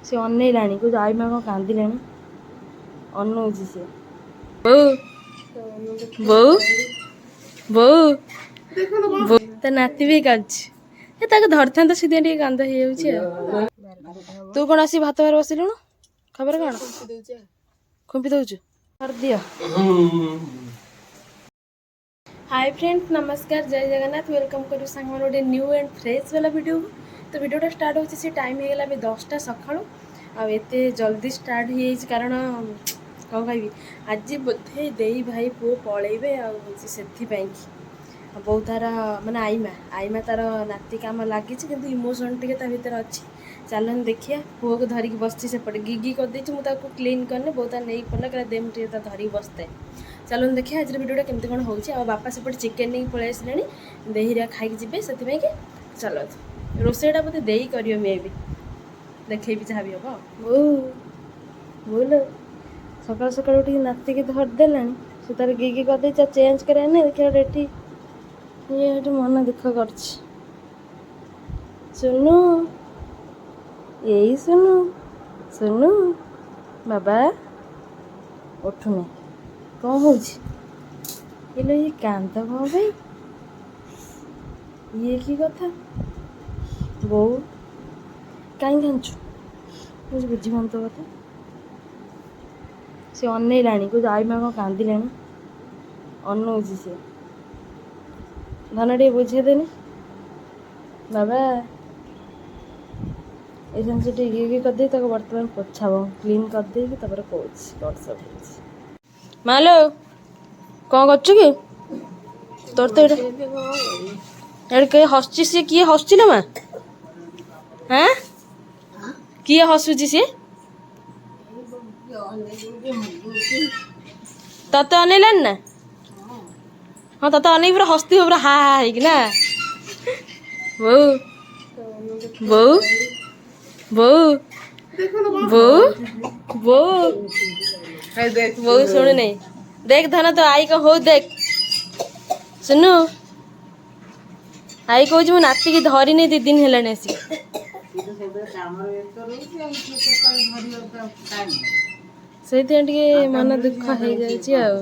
से अनेलाणी कौच आई माँ कौन कांदिले अनौची सी बो बो बो बो तो नाती भी काच धरता तो सीधे टे कांद हो तू कौन आसी भात बार बसिलु खबर कौन खुंपी दौचु कर दियो। हाय फ्रेंड्स नमस्कार जय जगन्नाथ वेलकम करूँ सांग गोटे न्यू एंड फ्रेश वाला वीडियो को। तो वीडियोटा स्टार्ट होची से टाइम हो गला 10टा सकाळु आते जल्दी स्टार्ट हो कारण कौन कहि आज बोधे देई भाई पुओ पलैबे से बहुत तार माने आईमा तार नाती कम लगी कि इमोशन टे भर अच्छी चलन देखिए पुओ को धरिकी बसची सेपटे गिगी करदे मुझे क्लीन करने बहुत नहीं पड़ा कहला दे मुझे धरिकी बसते चलन देखिए आज वीडियोटा केमती कौन हो बापा सेपटे चिकेन नहीं पलि आसे देहीरा खाई जी से चलो रोसईटा बोधे दे कर मे भी देखे भी जहाँ भी हम बोल सकाल सकाल उठ नाती की धरदेला से तार गिगी करदे चेंज कर देखिए ये मन दुख कर सुनु यही सुनु सुनु बाबा उठुने कौन हो ये कांद कौन भाई ये की कथा बो कहीं कांचु मुझे बुझीपान तो कथा से अनेलाणी कौच आई माँ कौन कांदिले अनौची सी धन टे बुझेदेनि बाबा ये जिन टे करदे बर्तमान पोछाब क्लीन करदे कौच मालो कौन कर तोर तो ये किए हसुची सी किए हसुची लो माँ हाँ किए हसुची सी तते अनेलानी ना हाँ तते अनेक पूरा हस्ती हो पूरा हा हा ना बो बो बो बो बो बो सुन नहीं देख धन तो आई कौन हो देख सुनु आई कह नाती की धरी नहीं 2 दिन है आसी से मन दुख हो जाए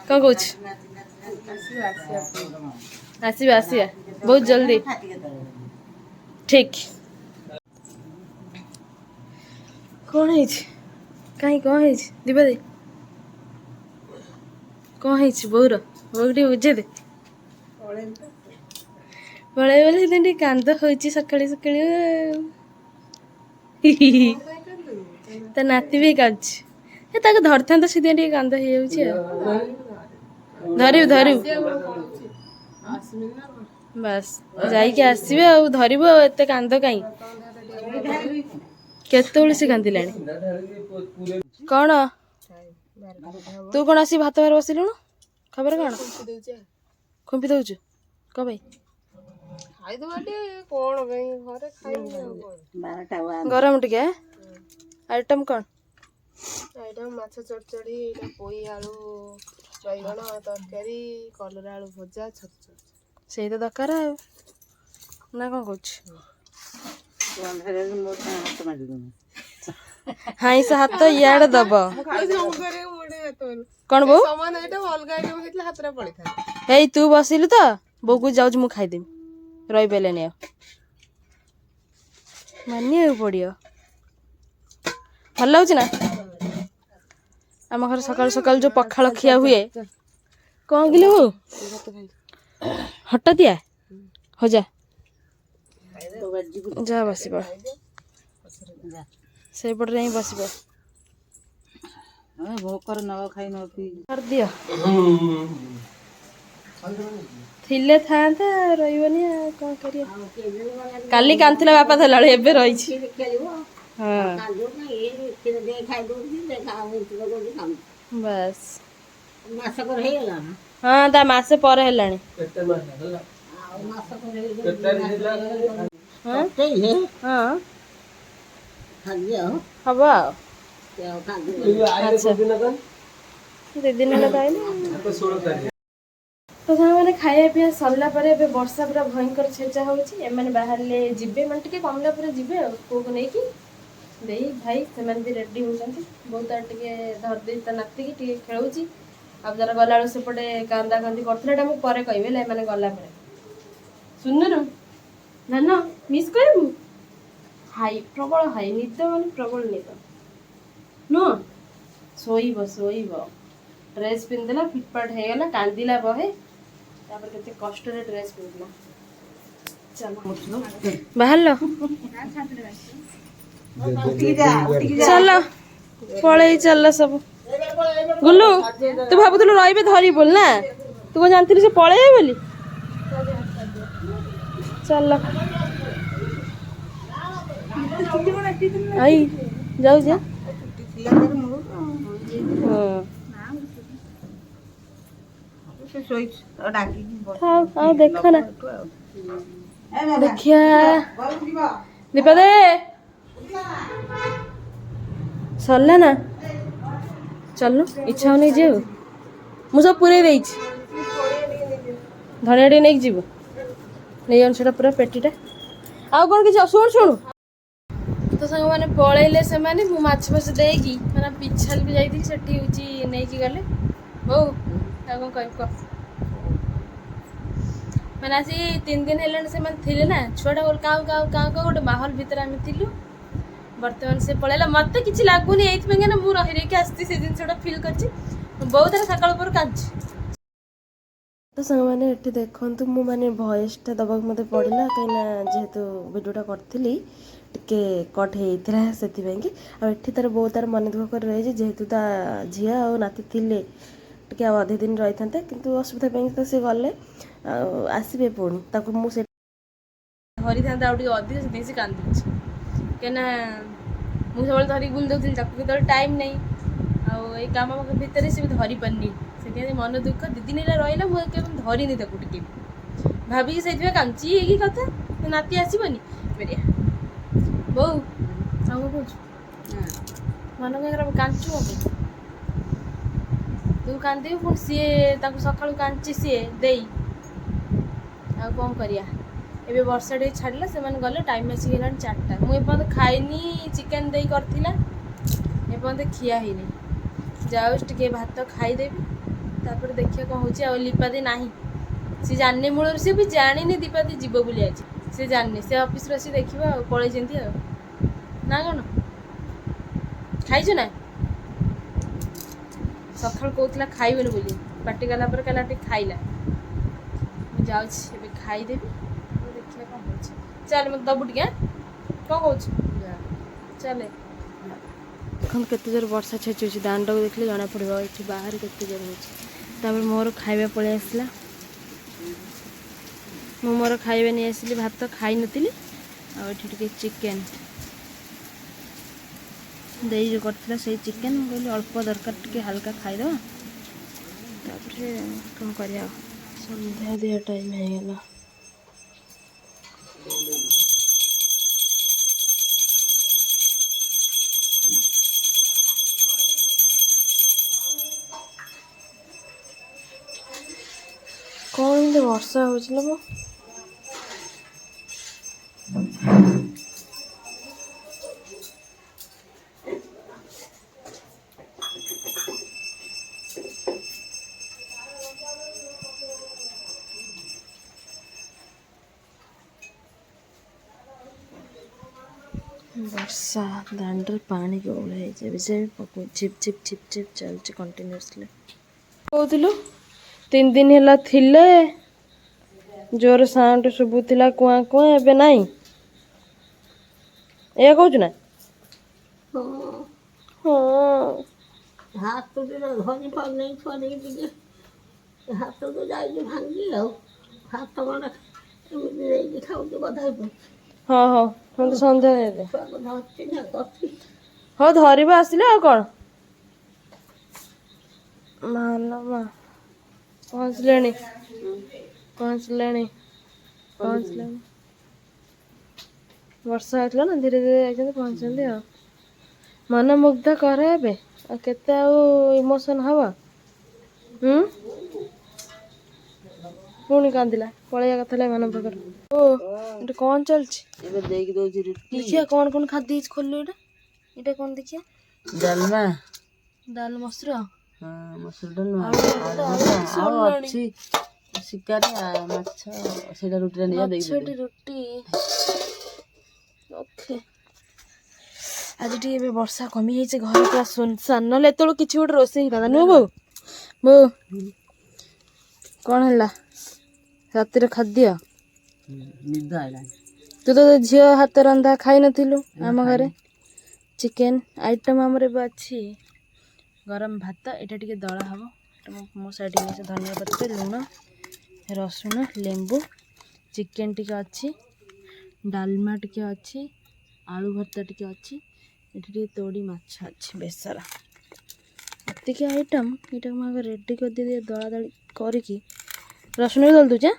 कौन कौच आसवा आसवा बहुत जल्दी ठीक कौन है कहीं कौन है दिबा दे कौन है बोर बो टे बुझे दे पलैब बोले कांद हो सका सका तो नाती भी काच धरता तो सीधे टे कांद हो धरु धरु बस जाइए आसवे धरब एत कांद कहीं केत से कांदिला कौन तू कौन आसी भात बार बसिलु खबर कौन खुंपी दौचु कौ भाई गरम टे आइटम कौन आइटम माछ चढ़चड़ी पोई आलू बैगण तरकारी कलरा आलू भजा छत से तो दरकार ना कौन कौच हाँ से हाथ इे दब कौन बो हे तू बसिलु तो बो को जाऊँ मुझे खाईदेवी रही पारे मानिया पड़ो भल लगुच ना आम घर सकाल सकाल जो पखाल खिया हुए कौन किलो हटा दिया हो जा जा बस से पटे ही बस भोकर न खाई न कर दियो थिले था रही कौन कर काली कांथिला बापा थला एबे रही हाँ बस हाँ ता मासे पर हेलानी हाँ हम अच्छा 2 दिन तो मैंने खाया पीया सरला वर्षा पूरा भयंकर छेचा होने बाहर जीवे मैंने टे कमला पर जी पुओ को लेकिन दे भाई से भी रेडी होती बहुत टे धरदे नाती टे खेलुच अब जरा गला सेपटे कांदा कांदी करते मुझे कहबे मैंने गला सुन नान मिस कर हाई प्रबल हाई निद मानी प्रबल निद नुह शोब शोब ड्रेस पिंधला फिटपाट होगला कांदिला बहे केते कष्ट ड्रेस पिंधला बाहर लो चल पड़े चल सब गुल्लू तू भावुलु रे धरी बोल ना तू कौन जानती से पड़े बोली चल आई जाऊ जा देखो ना देखिया दीपा दे सरला ना चलनु इच्छा नहीं जे मु सब पूरे धनिया टे नहीं जीव नहीं अनुसार पूरा पेटीटा आउ कौन कि शुणु शुणु तो सांग मैंने पलैले से माछ फाछ देगी मैंने पिछाल भी जाती से नहीं गले बो कौन कह मैंने आसी 3 दिन है थे ना छुआटा बोल काउ काउ काउ काउ गोटे माहौल भितर आम थी बर्तमान से पलैला मत कि लगुनि ये मुझे रही रही आसती से जिनसा फिल कर बहुत सारा सकाल पर काज तो सांग मैंने ये देखु मुझे भॉइसटा दबाक मत पड़ा कहीं जेहेतु वीडियोटा करी टे कट होता से तार बहुत तार मन दुख कर रही जेहेतु ता झील आ नाती थे टे अधे दिन रही था कि असुविधा तो सी गले आसबे पुणी मुझे धरी था अधिक से कांदी कहीं मुझे धरिक बुल दूसरी के टाइम नहीं आई कम भितर से भी धरी पारनी से मन दुख 2 दिन रहा मुझे धरनी टे भाविकी से कांची कथा नाती आसबनी मेरे बो आउ कौन मन कह कांचु तू कांदी पुणी सी सका कांची सी दे कौन करिया एबे वर्षा टे छाड़ला से गले टाइम आसिक 4टा मुझे खाइनी चिकेन दे करथिला एपर्यंत खिया ही नहीं जाऊँ टे भात खाईदेवी तापर देखिए कौन हो लिपादी नाही सी जानी मूल सी भी जानी दीपादी जीव बोली आज से जानी से ऑफिस आसी देखा पलि ना कौन खाइछु ना सका कहला खाइबनी बोली पार्टी गला कहला खाइला जाऊँ खाईदेवी देखिए कौन हो चल मत दबु टे कौन कौच चले देखो केते जोर वर्षा छेचुची दांड को देखले जना पड़ो ये बाहर केते जोर हो मोर खाइबा पलि आसला मु मोर खाइबा नहीं आसली भात खाई नथिली आटे चिकेन दे जो करथिला से चिकेन कहली अल्प दरकार टे हल्का खाईद कौन कर संध्या दिया टाइम होगला कौन वर्षा हो वर्षा दांड पानी के ओल्हे पको झिप झिप झिप झिप चलती कंटिन्यूअसली कहूलु 3 दिन है थिले जोर साउंड शुभुला कुआ कुआ एबे नहीं ए कहू ना हाँ हाथ तो धरी पार नहीं थोड़ी हाथ तो जाए भांगी हाथ माना खाऊ बधाई हाँ हाँ मत सन्ध्या दे हाँ धरवा आसिले आ कौन माला मा पहुँचले वर्षा होता ना धीरे धीरे पहुँचते मन मुग्ध करे केते इमोशन हवा ପୁଣି କାନ୍ଦିଲା ପଳେଇବା କଥା ହେଲା ଏମାନଙ୍କ ପାଖରେ। ଓ ଏଟା କ'ଣ ଚାଲିଛି? ଏବେ ଦେଇକି ଦଉଛି ରୁଟି ଦେଖିବା କ'ଣ କ'ଣ ଖାଦ୍ୟ ହେଇଛି ଖୋଲିଲୁ ଏଇଟା। ଏଇଟା କ'ଣ ଦେଖିବା? ଡାଲମା ଡାଲ ମସୁର ମସୁର ଡାଲମା ଆଉ ଅଛି ଶିକାରୀ ମାଛ ସେଇଟା ରୁଟିଟା ନେଇ ଦେଇକି ମାଛଟି ରୁଟି। ଓକେ ଆଜି ଟିକେ ଏବେ ବର୍ଷା କମିଯାଇଛି ଘର ପୁରା ସୁନସାନ, ନହେଲେ ଏତେବେଳକୁ କିଛି ଗୋଟେ ରୋଷେଇ ହେଇଥାନ୍ତା ନୁହଁ ବୋଉ? ବୋଉ କ'ଣ ହେଲା ରାତିର ଖାଦ୍ୟ? ନିଦ ଆଇଲାଣି। ତୁ ତ ଝିଅ ହାତ ରନ୍ଧା ଖାଇନଥିଲୁ ଆମ ଘରେ। ଚିକେନ ଆଇଟମ୍ ଆମର ଏବେ ଅଛି ଗରମ ଭାତ, ଏଇଟା ଟିକେ ଦଳା ହେବ। ମୋ ସାଇଡ଼୍ ନେଇଛି ଧନିଆ ପତ୍ର, ଲୁଣ, ରସୁଣ, ଲେମ୍ବୁ, ଚିକେନ ଟିକେ ଅଛି, ଡାଲମା ଟିକେ ଅଛି, ଆଳୁ ଭର୍ତ୍ତା ଟିକେ ଅଛି, ଏଠି ଟିକେ ତୋଡ଼ି ମାଛ ଅଛି ବେସର। ଏତିକି ଆଇଟମ୍ ଏଇଟାକୁ ମୁଁ ଆଗ ରେଡ଼ି କରିଦେଇ ଦଳା ଦଳି କରିକି ରସୁଣ ବି ଦଳି ଦେଉଛି।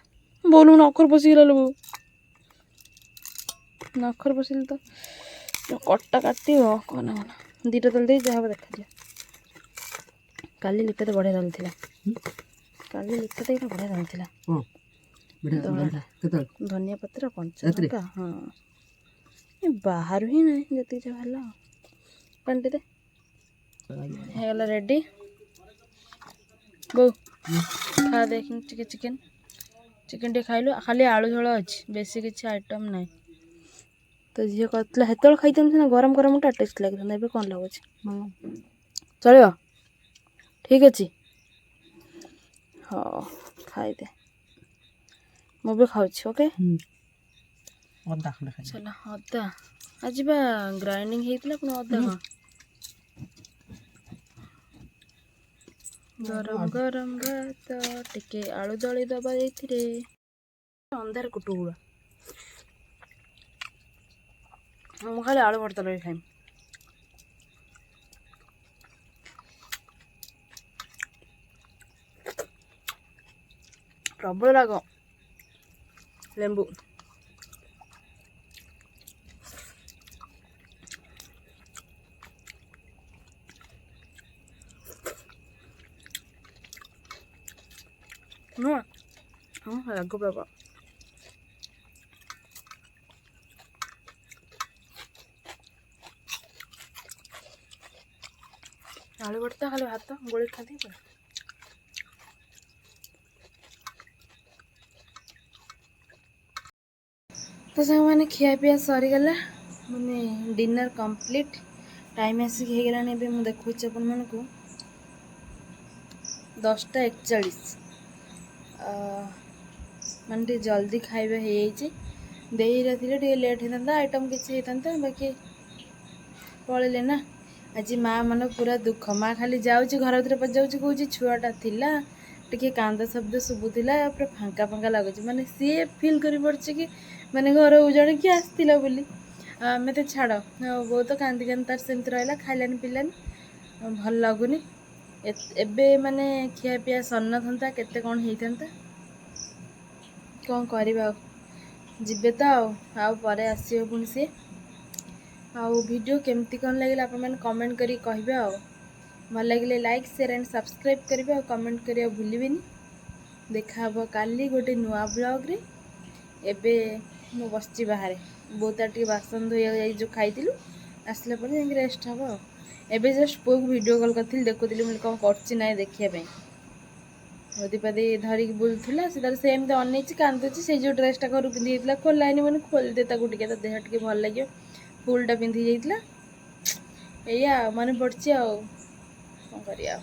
ବୋଉଲୁ ନଖର ପଶିଗଲା ଲୋ ବୋଉ, ନଖର ପଶିଲେ ତ କଟା କାଟିବ କହନା କହନା। ଦୁଇଟା ଦଳି ଦେଇ ଯାହା ହବ ଦେଖାଯିବ। କାଲି ଲିପା ବଢ଼ିଆ ଦଳିଥିଲା, କାଲି ଲିପା ଏଇଟା ବଢ଼ିଆ ଦଳିଥିଲା। ଧନିଆ ପତ୍ର କଞ୍ଚା ଲଙ୍କା, ହଁ ଏ ବାହାରୁ ହିଁ ନାହିଁ ଯେତିକି ଯାହା ହେଲା। ପାଣି ଟିକେ ହେଇଗଲା ରେଡ଼ି। ବୋଉ ଖା ଦେଖି ଟିକେ ଚିକେନ ଟିକେ ଖାଇଲୁ, ଖାଲି ଆଳୁ ଝୋଳ ଅଛି, ବେଶୀ କିଛି ଆଇଟମ୍ ନାହିଁ। ତ ଝିଅ କରିଥିଲା ସେତେବେଳେ ଖାଇଥାନ୍ତି ସିନା, ଗରମ ଗରମଟା ଟେଷ୍ଟ ଲାଗିଥାନ୍ତା। ଏବେ କ'ଣ ଲାଗୁଛି? ଚଳିବ, ଠିକ୍ ଅଛି, ହଉ ଖାଇଦେ, ମୁଁ ବି ଖାଉଛି। ଓକେ ଚାଲ ଅଦା ଆଜି ବା ଗ୍ରାଇଣ୍ଡିଙ୍ଗ ହେଇଥିଲା, ପୁଣି ଅଦା କ'ଣ? ଗରମ ଗରମ ଭାତ ଟିକେ ଆଳୁ ଦଳି ଦବା ଏଇଥିରେ। ଅନ୍ଧାର କୁଟୁଗୁଳା ମୁଁ ଖାଲି ଆଳୁ ଭର୍ତ୍ତା ଲଗେଇ ଖାଇମି। ପ୍ରବଳ ରାଗ, ଲେମ୍ବୁ ନୁହଁ, ହଁ ରାଗ ପ୍ରବଳ। ଆଳୁ ଭର୍ତ୍ତା ଖାଲି ଭାତ ଗୋଳେଇ ଖାଇଦେଇ। ତ ସାଙ୍ଗମାନେ ଖିଆ ପିଆ ସରିଗଲା, ମାନେ ଡିନର୍ କମ୍ପ୍ଲିଟ୍। ଟାଇମ୍ ଆସିକି ହେଇଗଲାଣି ଏବେ ମୁଁ ଦେଖୁଛି ଆପଣମାନଙ୍କୁ 10:41। ମାନେ ଟିକେ ଜଲ୍ଦି ଖାଇବା ହେଇଯାଇଛି। ଦେଇରେ ଥିଲେ ଟିକେ ଲେଟ୍ ହେଇଥାନ୍ତା, ଆଇଟମ୍ କିଛି ହେଇଥାନ୍ତା, ବାକି ପଳେଇଲେ ନା। ଆଜି ମାଆ ମନ ପୁରା ଦୁଃଖ, ମାଆ ଖାଲି ଯାଉଛି ଘର ଭିତରେ ପଶିଯାଉଛି, କହୁଛି ଛୁଆଟା ଥିଲା ଟିକେ କାନ୍ଦ ଶବ୍ଦ ଶୁଭୁଥିଲା, ପୁରା ଫାଙ୍କା ଫାଙ୍କା ଲାଗୁଛି। ମାନେ ସିଏ ଫିଲ୍ କରିପାରୁଛି କି ମାନେ ଘରକୁ ଜଣେ କିଏ ଆସିଥିଲା ବୋଲି। ଆମେ ତ ଛାଡ଼, ବୋଉ ତ କାନ୍ଦି କାନ୍ଦି ତାର ସେମିତି ରହିଲା, ଖାଇଲାନି ପିଇଲାନି, ଭଲ ଲାଗୁନି। ଏବେ ମାନେ ଖିଆ ପିଆ ସରିନଥାନ୍ତା, କେତେ କ'ଣ ହେଇଥାନ୍ତା। କ'ଣ କରିବା ଆଉ, ଯିବେ ତ ଆଉ ପରେ ଆସିବ ପୁଣି ସିଏ। ଆଉ ଭିଡ଼ିଓ କେମିତି କ'ଣ ଲାଗିଲା ଆପଣମାନେ କମେଣ୍ଟ କରିକି କହିବେ। ଆଉ ଭଲ ଲାଗିଲେ ଲାଇକ୍ ସେୟାର ଆଣ୍ଡ ସବସ୍କ୍ରାଇବ୍ କରିବେ, ଆଉ କମେଣ୍ଟ କରିବା ଭୁଲିବେନି। ଦେଖାହେବ କାଲି ଗୋଟେ ନୂଆ ବ୍ଲଗ୍ରେ। ଏବେ ମୁଁ ବସିଛି ବାହାରେ, ବୋଉ ତାର ଟିକେ ବାସନ ଧୋଇବାକୁ ଯାଇ ଯେଉଁ ଖାଇଥିଲୁ, ଆସିଲା ପରେ ଯାଇକି ରେଷ୍ଟ ହେବ। ଆଉ ଏବେ ଜଷ୍ଟ ପୁଅକୁ ଭିଡ଼ିଓ କଲ୍ କରିଥିଲି, ଦେଖୁଥିଲି ମୁଁ କ'ଣ କରୁଛି ନାହିଁ ଦେଖିବା ପାଇଁ। ଦୀପାଦି ଧରିକି ବୁଲୁଥିଲା, ସେ ତାର ସେମିତି ଅନେଇଛି, କାନ୍ଦୁଛି। ସେଇ ଯେଉଁ ଡ୍ରେସ୍ଟା ଘରୁ ପିନ୍ଧି ଯାଇଥିଲା ଖୋଲାଇନି, ମାନେ ଖୋଲିଦେ ତାକୁ ଟିକେ, ତା ଦେହ ଟିକେ ଭଲ ଲାଗିବ। ଫୁଲ୍ଟା ପିନ୍ଧି ଯାଇଥିଲା। ଏଇଆ ମନେ ପଡ଼ିଛି ଆଉ କ'ଣ କରିବା ଆଉ।